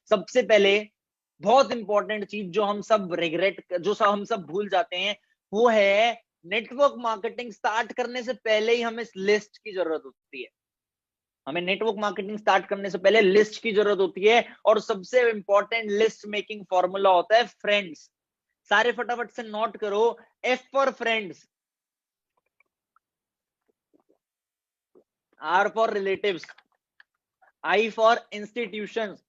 सबसे पहले बहुत इंपॉर्टेंट चीज जो हम सब हम सब भूल जाते हैं, वो है नेटवर्क मार्केटिंग स्टार्ट करने से पहले ही हमें लिस्ट की जरूरत होती है। हमें नेटवर्क मार्केटिंग स्टार्ट करने से पहले लिस्ट की जरूरत होती है, और सबसे इंपॉर्टेंट लिस्ट मेकिंग फॉर्मूला होता है फ्रेंड्स। सारे फटाफट से नोट करो, F for friends, R for relatives, I for institutions.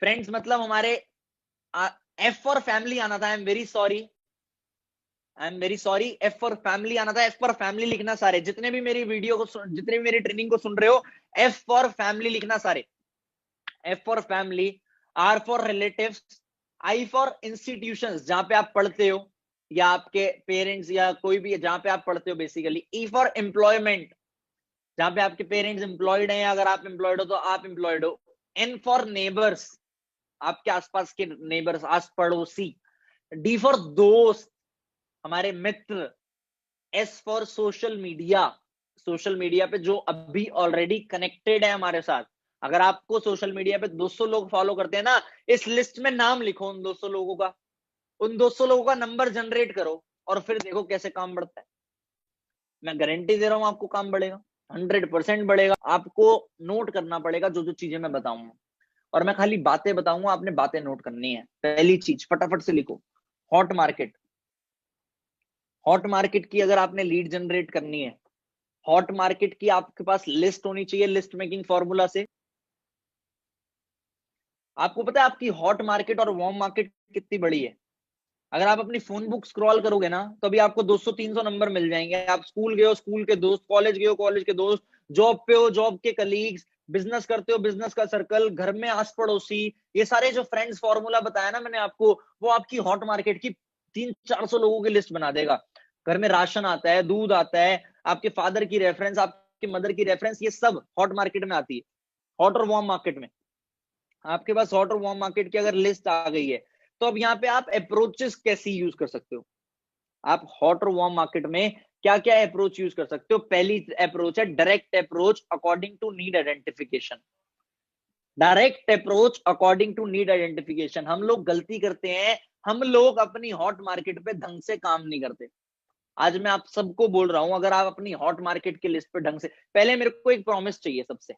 Friends मतलब हमारे, F फॉर फैमिली आना था, I am very sorry, F for family आना था। F फॉर फैमिली लिखना सारे, जितने भी मेरी वीडियो को जितने भी मेरी ट्रेनिंग को सुन रहे हो, F फॉर फैमिली लिखना सारे, F for family, R for relatives, I for institutions जहां पे आप पढ़ते हो, या आपके पेरेंट्स या कोई भी जहां पे आप पढ़ते हो बेसिकली, E फॉर एम्प्लॉयमेंट जहां पे आपके पेरेंट्स एम्प्लॉयड हैं, अगर आप एम्प्लॉयड हो तो आप एम्प्लॉयड हो, N फॉर नेबर्स आपके आसपास के नेबर्स, आस पड़ोसी, D फॉर दोस्त हमारे मित्र, S for social media, social media पे जो अभी ऑलरेडी कनेक्टेड है हमारे साथ। अगर आपको सोशल मीडिया पे 200 लोग फॉलो करते हैं ना, इस लिस्ट में नाम लिखो उन 200 लोगों का, उन 200 लोगों का नंबर जनरेट करो, और फिर देखो कैसे काम बढ़ता है। मैं गारंटी दे रहा हूं आपको काम बढ़ेगा, 100% बढ़ेगा। आपको नोट करना पड़ेगा जो जो चीजें मैं बताऊंगा, और मैं खाली बातें बताऊंगा, आपने बातें नोट करनी है। पहली चीज फटाफट से लिखो, हॉट मार्केट। हॉट मार्केट की अगर आपने लीड जनरेट करनी है, हॉट मार्केट की आपके पास लिस्ट होनी चाहिए, लिस्ट मेकिंग फॉर्मूला से। आपको पता है आपकी हॉट मार्केट और वार्म मार्केट कितनी बड़ी है? अगर आप अपनी फोन बुक स्क्रॉल करोगे ना, तो अभी आपको 200-300 नंबर मिल जाएंगे। आप स्कूल गए हो, स्कूल के दोस्त, कॉलेज गए हो, कॉलेज के दोस्त, जॉब पे हो, जॉब के कलीग्स, बिजनेस करते हो, बिजनेस का सर्कल, घर में आस पड़ोसी, ये सारे जो फ्रेंड्स फॉर्मूला बताया ना मैंने आपको, वो आपकी हॉट मार्केट की 300-400 लोगों की लिस्ट बना देगा। घर में राशन आता है, दूध आता है, आपके फादर की रेफरेंस, आपके मदर की रेफरेंस, ये सब हॉट मार्केट में आती है। हॉट और वार्म मार्केट में आपके पास हॉट और वार्म मार्केट की अगर लिस्ट आ गई है, तो अब यहाँ पे आप अप्रोचेस कैसी यूज कर सकते हो। आप हॉट और वार्म मार्केट में क्या क्या अप्रोच यूज कर सकते हो? पहली अप्रोच है direct approach according to need identification. Direct approach according to need identification. हम लोग गलती करते हैं, हम लोग अपनी हॉट मार्केट पे ढंग से काम नहीं करते। आज मैं आप सबको बोल रहा हूं, अगर आप अपनी हॉट मार्केट की लिस्ट पे ढंग से, पहले मेरे को एक प्रॉमिस चाहिए सबसे,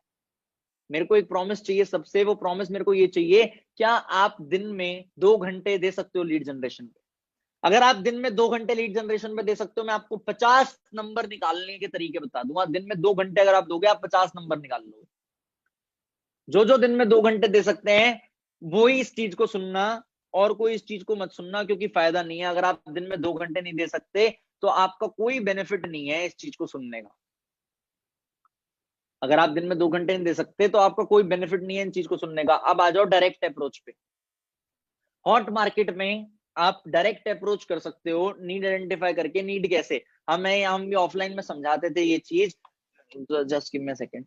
मेरे को एक प्रॉमिस चाहिए सबसे। वो प्रॉमिस मेरे को ये चाहिए, क्या आप दिन में 2 घंटे दे सकते हो लीड जनरेशन पे? अगर आप दिन में 2 घंटे लीड जनरेशन पे दे सकते हो, मैं आपको 50 नंबर निकालने के तरीके बता दूंगा। दिन में 2 घंटे अगर आप दोगे, आप 50 नंबर निकाल लोगे। जो जो दिन में 2 घंटे दे सकते हैं, वो ही इस चीज को सुनना, और कोई इस चीज को मत सुनना, क्योंकि फायदा नहीं है। अगर आप दिन में 2 घंटे नहीं दे सकते, तो आपका कोई बेनिफिट नहीं है इस चीज को सुनने का। अगर आप दिन में 2 घंटे नहीं दे सकते, तो आपका कोई बेनिफिट नहीं है इन चीज को सुनने का। अब आ जाओ डायरेक्ट अप्रोच पे। हॉट मार्केट में आप डायरेक्ट अप्रोच कर सकते हो, नीड आइडेंटिफाई करके। नीड कैसे? हम भी ऑफलाइन में समझाते थे ये चीज, just give me a second.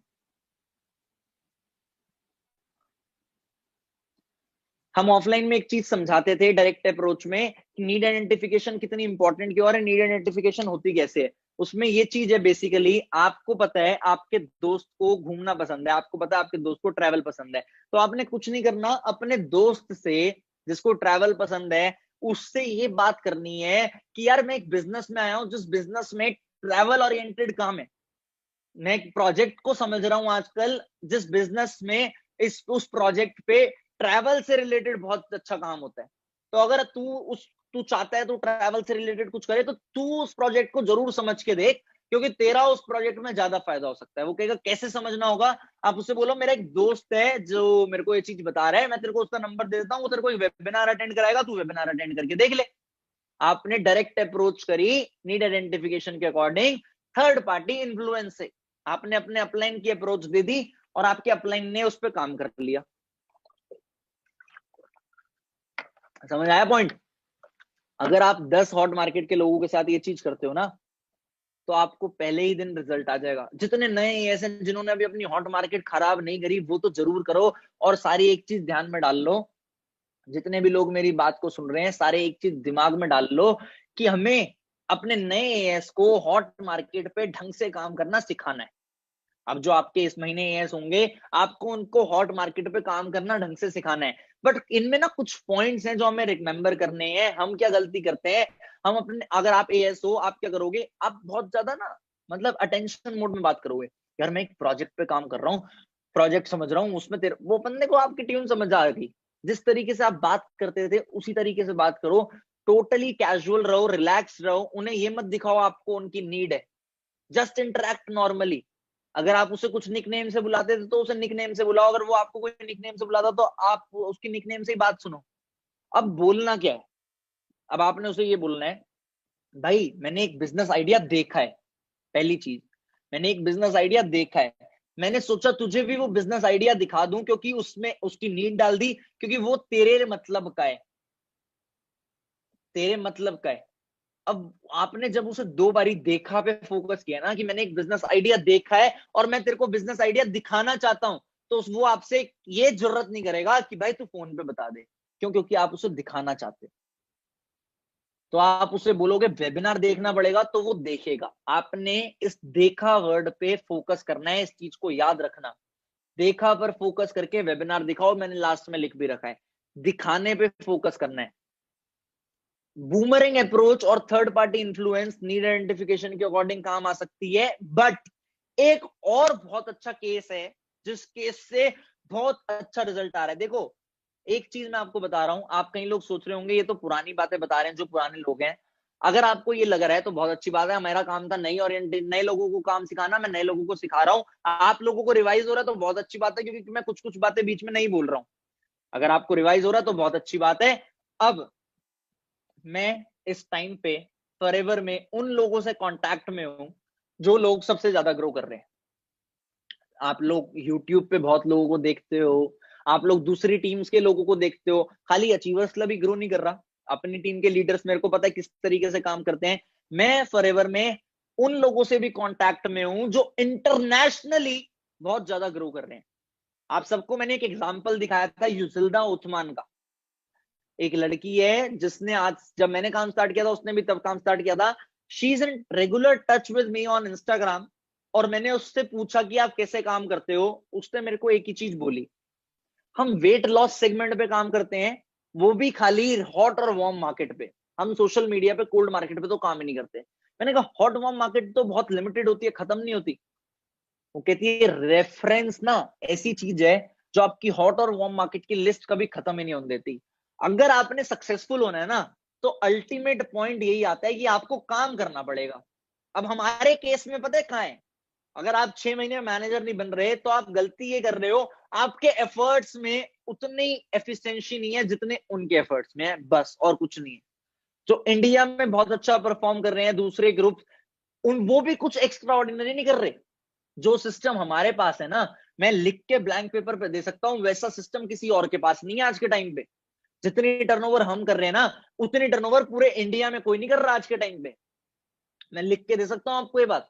हम ऑफलाइन में एक चीज समझाते थे डायरेक्ट अप्रोच में, कि नीड आइडेंटिफिकेशन कितनी इंपॉर्टेंट क्यों है, नीड आइडेंटिफिकेशन होती कैसे है। उसमें ये चीज है बेसिकली, आपको पता है आपके दोस्त को घूमना पसंद है, आपको पता है आपके दोस्त को ट्रैवल पसंद है, तो आपने कुछ नहीं करना, अपने दोस्त से जिसको ट्रैवल पसंद है, उससे ये बात करनी है कि यार मैं एक बिजनेस में आया हूं, जिस बिजनेस में ट्रैवल ओरिएंटेड काम है। मैं एक प्रोजेक्ट को समझ रहा हूं आजकल, जिस बिजनेस में उस प्रोजेक्ट पे ट्रैवल से रिलेटेड बहुत अच्छा काम होता है। तो अगर तू चाहता है तू ट्रैवल से रिलेटेड कुछ करे, तो तू उस प्रोजेक्ट को जरूर समझ के देख, क्योंकि तेरा उस प्रोजेक्ट में ज्यादा फायदा हो सकता है। वो कहेगा कैसे समझना होगा? आप उससे बोलो मेरा एक दोस्त है जो मेरे को ये चीज बता रहा है, मैं तेरे को उसका नंबर दे देता हूँ, वो तेरे को एक वेबिनार अटेंड कराएगा, तू वेबिनार अटेंड करके देख ले। आपने डायरेक्ट अप्रोच करी नीड आइडेंटिफिकेशन के अकॉर्डिंग, थर्ड पार्टी इन्फ्लुएंस से आपने अपने अपलाइन की अप्रोच दे दी, और आपके अपलाइन ने उस पर काम कर लिया। समझ आया पॉइंट? अगर आप 10 हॉट मार्केट के लोगों के साथ ये चीज करते हो ना, तो आपको पहले ही दिन रिजल्ट आ जाएगा। जितने नए ऐसे जिन्होंने अभी अपनी हॉट मार्केट खराब नहीं करी, वो तो जरूर करो। और सारी एक चीज ध्यान में डाल लो, जितने भी लोग मेरी बात को सुन रहे हैं, सारे एक चीज दिमाग में डाल लो, कि हमें अपने नए एएस को हॉट मार्केट पे ढंग से काम करना सिखाना है। अब जो आपके इस महीने एएस होंगे, आपको उनको हॉट मार्केट पे काम करना ढंग से सिखाना है। बट इनमें ना कुछ पॉइंट्स हैं जो हमें रिमेंबर करने हैं। हम क्या गलती करते हैं, हम अपने, अगर आप एएस हो, आप क्या करोगे, आप बहुत ज्यादा ना मतलब अटेंशन मोड में बात करोगे। यार मैं एक प्रोजेक्ट पे काम कर रहा हूँ, प्रोजेक्ट समझ रहा हूँ, उसमें तेरे वो बंदे को आपकी ट्यून समझ आ गई। जिस तरीके से आप बात करते थे उसी तरीके से बात करो। टोटली कैजुअल रहो, रिलैक्स रहो। उन्हें ये मत दिखाओ आपको उनकी नीड है। Just interact normally. अगर आप उसे कुछ निकनेम से बुलाते थे तो उसे निकनेम से बुलाओ, अगर वो आपको कोई निकनेम से बुलाता तो आप उसकी निकनेम से ही बात सुनो। अब बोलना क्या है, अब आपने उसे ये बोलना है, भाई मैंने एक बिजनेस आइडिया देखा है। पहली चीज, मैंने एक बिजनेस आइडिया देखा है, मैंने सोचा तुझे भी वो बिजनेस आइडिया दिखा दूं, क्योंकि उसमें उसकी नीड डाल दी, क्योंकि वो तेरे मतलब का है, तेरे मतलब का है। अब आपने जब उसे दो बारी देखा पे फोकस किया ना, कि मैंने एक बिजनेस आइडिया देखा है और मैं तेरे को बिजनेस आइडिया दिखाना चाहता हूं, तो वो आपसे ये जरूरत नहीं करेगा कि भाई तू फोन पे बता दे। क्यों? क्योंकि आप उसे दिखाना चाहते हो। तो आप उसे बोलोगे वेबिनार देखना पड़ेगा, तो वो देखेगा। आपने इस देखा वर्ड पे फोकस करना है, इस चीज को याद रखना। देखा पर फोकस करके वेबिनार दिखाओ। मैंने लास्ट में लिख भी रखा है, दिखाने पे फोकस करना है। बूमरिंग अप्रोच और third party influence need identification के अकॉर्डिंग काम आ सकती है। बट एक और बहुत अच्छा केस है जिस केस से बहुत अच्छा रिजल्ट आ रहा है। देखो, एक चीज मैं आपको बता रहा हूं, आप कई लोग सोच रहे होंगे ये तो पुरानी बातें बता रहे हैं, जो पुराने लोग हैं। अगर आपको ये लग रहा है तो बहुत अच्छी बात है। मेरा काम था नई ओरिएंटेड, नए लोगों को काम सिखाना, मैं नए लोगों को सिखा रहा हूं। आप लोगों को रिवाइज हो रहा है तो बहुत अच्छी बात है, क्योंकि मैं कुछ कुछ बातें बीच में नहीं बोल रहा हूं। अगर आपको रिवाइज हो रहा है तो बहुत अच्छी बात है। अब मैं इस टाइम पे फॉरएवर में उन लोगों से कांटेक्ट में हूं जो लोग सबसे ज्यादा ग्रो कर रहे हैं। आप लोग यूट्यूब पे बहुत लोगों को देखते हो, आप लोग दूसरी टीम्स के लोगों को देखते हो। खाली अचीवर्स क्लब ही ग्रो नहीं कर रहा, अपनी टीम के लीडर्स मेरे को पता है किस तरीके से काम करते हैं। मैं फॉरएवर में उन लोगों से भी कांटेक्ट में हूं जो इंटरनेशनली बहुत ज्यादा ग्रो कर रहे हैं। आप सबको मैंने एक एग्जांपल दिखाया था युजिल्दा उथमान का। एक लड़की है जिसने, आज जब मैंने काम स्टार्ट किया था उसने भी तब काम स्टार्ट किया था। She is in regular touch with me on Instagram. और मैंने उससे पूछा कि आप कैसे काम करते हो, उसने मेरे को एक ही चीज बोली, हम वेट लॉस सेगमेंट पे काम करते हैं, वो भी खाली हॉट और वार्म मार्केट पे। हम सोशल मीडिया पे कोल्ड मार्केट पे तो काम ही नहीं करते। मैंने कहा हॉट वार्म मार्केट तो बहुत लिमिटेड होती है, खत्म नहीं होती। वो कहती है रेफरेंस ना ऐसी चीज है जो आपकी हॉट और वार्म मार्केट की लिस्ट कभी खत्म ही नहीं होने देती। अगर आपने सक्सेसफुल होना है ना, तो अल्टीमेट पॉइंट यही आता है कि आपको काम करना पड़ेगा। अब हमारे केस में पता है कहां है, अगर आप 6 महीने में मैनेजर नहीं बन रहे तो आप गलती ये कर रहे हो, आपके एफर्ट्स में उतनी एफिशिएंसी नहीं है जितने उनके एफर्ट्स में है, बस और कुछ नहीं है। जो इंडिया में बहुत अच्छा परफॉर्म कर रहे हैं दूसरे ग्रुप, उन वो भी कुछ एक्स्ट्रा ऑर्डिनरी नहीं कर रहे। जो सिस्टम हमारे पास है ना, मैं लिख के ब्लैंक पेपर पे दे सकता हूं, वैसा सिस्टम किसी और के पास नहीं है आज के टाइम पे। जितनी टर्नओवर हम कर रहे हैं ना, उतनी टर्नओवर पूरे इंडिया में कोई नहीं कर रहा आज के टाइम पे। मैं लिख के दे सकता हूं आपको ये बात।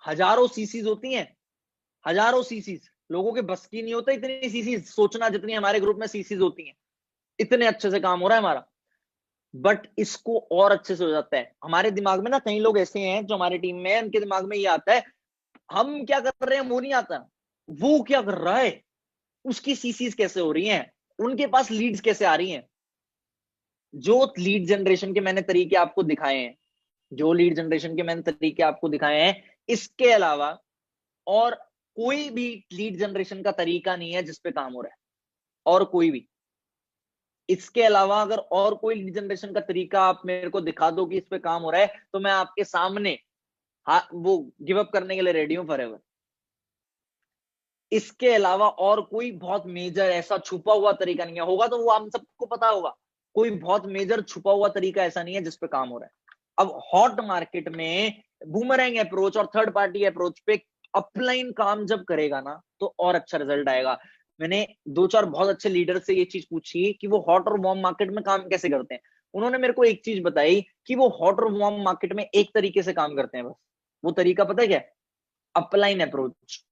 हजारों सीसीज होती हैं, हजारों सीसीज। लोगों के बस की नहीं होता इतनी सीसीज सोचना जितनी हमारे ग्रुप में सीसीज होती हैं। इतने अच्छे से काम हो रहा है हमारा। बट इसको और अच्छे से हो जाता है हमारे दिमाग में ना। कई लोग ऐसे हैं जो हमारी टीम में है, उनके दिमाग में ये आता है हम क्या कर रहे हैं वो नहीं आता, वो क्या कर रहा है, उसकी सीसीज कैसे हो रही हैं, उनके पास लीड्स कैसे आ रही हैं। जो लीड जनरेशन के मैंने तरीके आपको दिखाए हैं, जो लीड जनरेशन के मैंने तरीके आपको दिखाए हैं, इसके अलावा और कोई भी लीड जनरेशन का तरीका नहीं है जिस पे काम हो रहा है, और कोई भी। इसके अलावा अगर और कोई लीड जनरेशन का तरीका आप मेरे को दिखा दो कि इस पे काम हो रहा है, तो मैं आपके सामने वो गिव अप करने के लिए रेडी हूं फॉरएवर। इसके अलावा और कोई बहुत मेजर ऐसा छुपा हुआ तरीका नहीं है, होगा तो वो हम सबको पता होगा। कोई बहुत मेजर छुपा हुआ तरीका ऐसा नहीं है जिस पे काम हो रहा है। अब हॉट मार्केट में बूमरैंग अप्रोच और थर्ड पार्टी अप्रोच पे अपलाइन काम जब करेगा ना, तो और अच्छा रिजल्ट आएगा। मैंने दो चार बहुत अच्छे लीडर से ये चीज पूछी कि वो हॉट और वार्म मार्केट में काम कैसे करते हैं। उन्होंने मेरे को एक चीज बताई कि वो हॉट और वार्म मार्केट में एक तरीके से काम करते हैं बस। वो तरीका पता है क्या? Upline approach.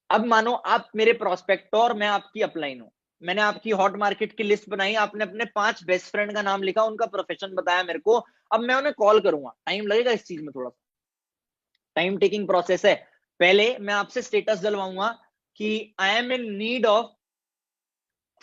अब मानो आप मेरे प्रोस्पेक्ट और मैं आपकी अपलाइन हूं। मैंने आपकी हॉट मार्केट की लिस्ट बनाई, आपने अपने 5 बेस्ट फ्रेंड का नाम लिखा, उनका प्रोफेशन बताया मेरे को। अब मैं उन्हें कॉल करूंगा, टाइम लगेगा इस चीज में, थोड़ा सा टाइम टेकिंग प्रोसेस है। पहले मैं आपसे स्टेटस डलवाऊंगा कि I am in need of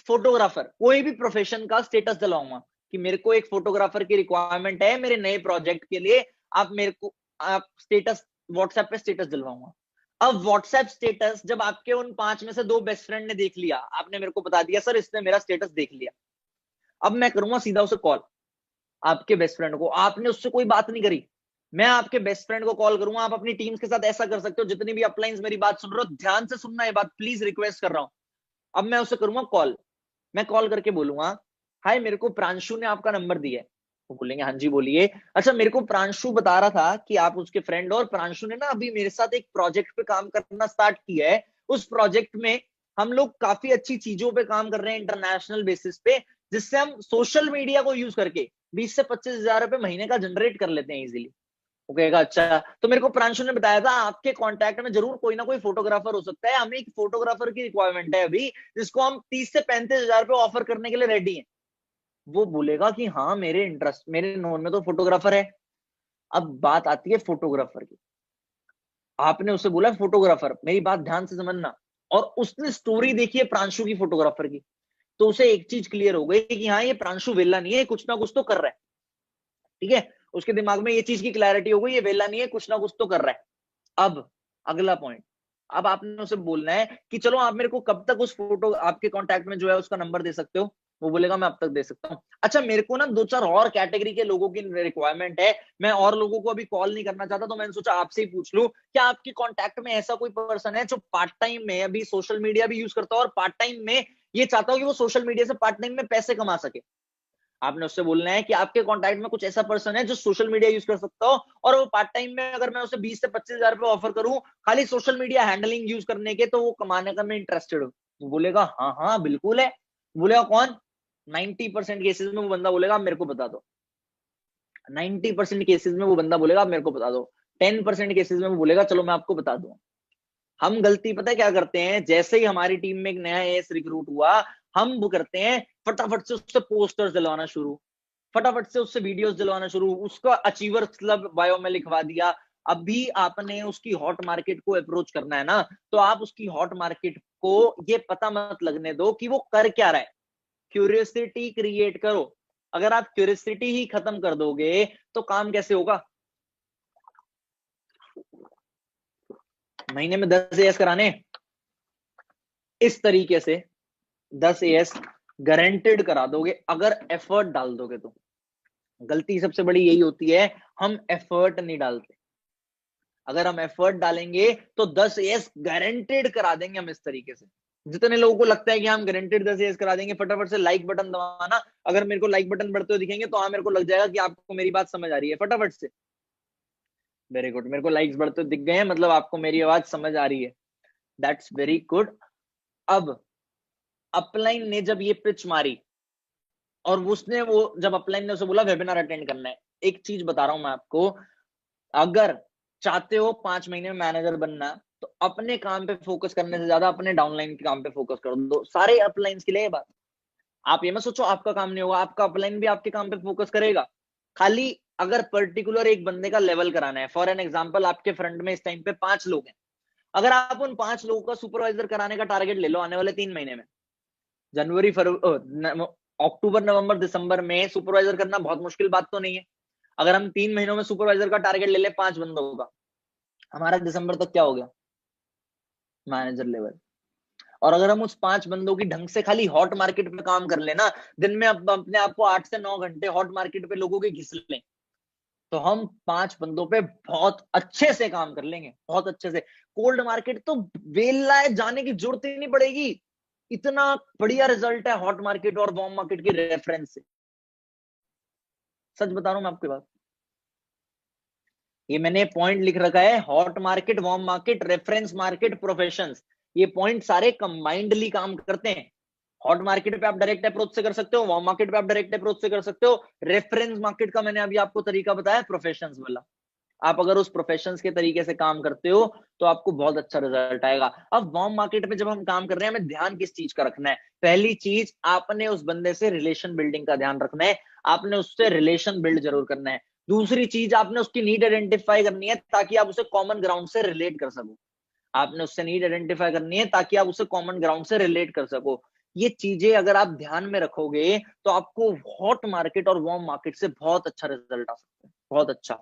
photographer, कोई भी प्रोफेशन का स्टेटस डलवाऊंगा कि मेरे को एक फोटोग्राफर की रिक्वायरमेंट है मेरे नए प्रोजेक्ट के लिए, आप मेरे को आप स्टेटस व्हाट्सएप पे स्टेटस डलवाऊंगा। अब व्हाट्सएप स्टेटस जब आपके उन 5 में से 2 बेस्ट फ्रेंड ने देख लिया, आपने मेरे को बता दिया सर इसने मेरा स्टेटस देख लिया, अब मैं करूंगा सीधा उसे कॉल, आपके बेस्ट फ्रेंड को, आपने उससे कोई बात नहीं करी, मैं आपके बेस्ट फ्रेंड को कॉल करूंगा। आप अपनी टीम्स के साथ ऐसा कर सकते हो, जितनी भी अपलाइंस मेरी बात सुन रहे हो ध्यान से सुनना, ये बात प्लीज रिक्वेस्ट कर रहा हूं। अब मैं उसे करूंगा कॉल, मैं कॉल करके बोलूंगा हाय मेरे को प्रांशु ने आपका नंबर दिया है। वो बोलेंगे हाँ जी बोलिए। अच्छा मेरे को प्रांशु बता रहा था कि आप उसके फ्रेंड, और प्रांशु ने ना अभी मेरे साथ एक प्रोजेक्ट पे काम करना स्टार्ट किया है, उस प्रोजेक्ट में हम लोग काफी अच्छी चीजों पे काम कर रहे हैं इंटरनेशनल बेसिस पे, जिससे हम सोशल मीडिया को यूज करके 20 से 25 हजार रुपए महीने का जनरेट कर लेते हैं इजीली। वो कहेगा अच्छा, तो मेरे को प्रांशु ने बताया था आपके कांटेक्ट में जरूर कोई ना कोई फोटोग्राफर हो सकता है, हमें एक फोटोग्राफर की रिक्वायरमेंट है अभी, जिसको हम 30 से 35 हजार रुपए ऑफर करने के लिए रेडी हैं। वो बोलेगा कि हाँ मेरे इंटरेस्ट, मेरे नोन में तो फोटोग्राफर है। अब बात आती है फोटोग्राफर की, आपने उसे बोला फोटोग्राफर, मेरी बात ध्यान से समझना, और उसने स्टोरी देखी है प्रांशु की फोटोग्राफर की, तो उसे एक चीज क्लियर हो गई कि हाँ ये प्रांशु वेला नहीं है, कुछ ना कुछ तो कर रहा है। ठीक है, उसके दिमाग में ये चीज की क्लैरिटी हो गई, ये वेला नहीं है, कुछ ना कुछ तो कर रहा है। अब अगला पॉइंट, अब आपने उसे बोलना है कि चलो आप मेरे को कब तक उस फोटो, आपके कांटेक्ट में जो है उसका नंबर दे सकते हो। वो बोलेगा मैं अब तक दे सकता हूँ। अच्छा मेरे को ना 2-4 और कैटेगरी के लोगों की रिक्वायरमेंट है, मैं और लोगों को अभी कॉल नहीं करना चाहता, तो मैंने सोचा आपसे ही पूछ लूं, क्या आपके कांटेक्ट में ऐसा कोई पर्सन है जो पार्ट टाइम में अभी सोशल मीडिया भी यूज करता हो और पार्ट टाइम में ये चाहता हो कि वो सोशल मीडिया से पार्ट टाइम में पैसे कमा सके। आपने उससे बोलना है कि आपके कांटेक्ट में कुछ ऐसा पर्सन है जो सोशल मीडिया यूज कर सकता हो, और वो पार्ट टाइम में अगर मैं उसे 20 से 25 हजार रुपए ऑफर करूं खाली सोशल मीडिया हैंडलिंग यूज करने के, तो वो कमाने का मैं इंटरेस्टेड हूं। वो बोलेगा हाँ हाँ बिल्कुल है। बोलेगा कौन? 90% केसेस में वो बंदा बोलेगा आप मेरे को बता दो। 90% केसेस में वो बंदा बोलेगा आप मेरे को बता दो। 10% केसेस में वो बोलेगा चलो मैं आपको बता दूं। हम गलती पता है क्या करते हैं, जैसे ही हमारी टीम में एक नया एएस रिक्रूट हुआ, हम वो करते हैं फटाफट से उससे पोस्टर्स दिलवाना शुरू, फटाफट से उससे वीडियोस दिलवाना शुरू, उसका अचीवर्स क्लब बायो में लिखवा दिया। अभी आपने उसकी हॉट मार्केट को अप्रोच करना है ना, तो आप उसकी हॉट मार्केट को ये पता मत लगने दो कि वो कर क्या रहा है, क्यूरियोसिटी क्रिएट करो। अगर आप क्यूरियोसिटी ही खत्म कर दोगे तो काम कैसे होगा? महीने में 10 एएस कराने, इस तरीके से 10 एएस गारंटेड करा दोगे अगर एफर्ट डाल दोगे तो। गलती सबसे बड़ी यही होती है, हम एफर्ट नहीं डालते। अगर हम एफर्ट डालेंगे तो 10 एएस गारंटेड करा देंगे हम। इस तरीके से जितने लोगों को लगता है कि हम गारंटेड 10 एएस करा देंगे, फटाफट से लाइक बटन दबाना। अगर मेरे को लाइक बटन बढ़ते हुए दिखेंगे तो हाँ मेरे को लग जाएगा कि आपको मेरी बात समझ आ रही है, फटाफट से। वेरी गुड, मेरे को लाइक्स बढ़ते हुए दिख गए हैं, मतलब आपको मेरी आवाज समझ आ रही है। That's very good. अब अपलाइन ने जब ये पिच मारी और उसने वो जब अपलाइन ने उसे बोला वेबिनार अटेंड करना है, एक चीज बता रहा हूं मैं आपको, अगर चाहते हो 5 महीने में मैनेजर बनना, तो अपने काम पे फोकस करने से ज्यादा अपने डाउनलाइन के काम पे फोकस कर दो। सारे अपलाइंस के लिए ये बात, आप ये मत सोचो आपका काम नहीं होगा, आपका अपलाइन भी आपके काम पे फोकस करेगा। खाली अगर पर्टिकुलर एक बंदे का लेवल कराना है, फॉर एन एग्जांपल आपके फ्रंट में इस टाइम पे 5 लोग हैं, अगर आप उन 5 लोगों का सुपरवाइजर कराने का टारगेट ले लो आने वाले 3 महीने में, जनवरी फरवरी अक्टूबर नवंबर दिसंबर में सुपरवाइजर करना बहुत मुश्किल बात तो नहीं है। अगर हम 3 महीनों में सुपरवाइजर का टारगेट ले ले 5 बंदों का, हमारा दिसंबर तक क्या हो गया? Manager level. और अगर हम उस 5 बंदों की ढंग से खाली हॉट मार्केट पे काम कर लेना, दिन में अपने आप को 8 से 9 घंटे हॉट मार्केट पे लोगों के घिस लें, तो हम 5 बंदों पे बहुत अच्छे से काम कर लेंगे, बहुत अच्छे से। कोल्ड मार्केट तो वेला जाने की जरूरत ही नहीं पड़ेगी, इतना बढ़िया रिजल्ट है हॉट मार्केट और वार्म मार्केट के रेफरेंस से। सच बता रहा हूं मैं आपकी बात, ये मैंने पॉइंट लिख रखा है, hot market, warm market, reference market, professions, ये पॉइंट सारे कंबाइंडली काम करते हैं। हॉट मार्केट पे आप डायरेक्ट अप्रोच से कर सकते हो, वार्म मार्केट पे आप डायरेक्ट अप्रोच से कर सकते हो, रेफरेंस मार्केट का मैंने अभी आपको तरीका बताया प्रोफेशंस वाला। आप अगर उस प्रोफेशंस के तरीके से काम करते हो तो आपको बहुत अच्छा रिजल्ट आएगा। अब वार्म मार्केट में जब हम काम कर रहे हैं, हमें ध्यान किस चीज का रखना है? पहली चीज, आपने उस बंदे से रिलेशन बिल्डिंग का ध्यान रखना है, आपने उससे रिलेशन बिल्ड जरूर करना है। दूसरी चीज, आपने उसकी नीड आइडेंटिफाई करनी है ताकि आप उसे कॉमन ग्राउंड से रिलेट कर सको। आपने उससे नीड आइडेंटिफाई करनी है ताकि आप उसे कॉमन ग्राउंड से रिलेट कर सको। ये चीजें अगर आप ध्यान में रखोगे तो आपको हॉट मार्केट और वार्म मार्केट से बहुत अच्छा रिजल्ट आ सकता है, बहुत अच्छा।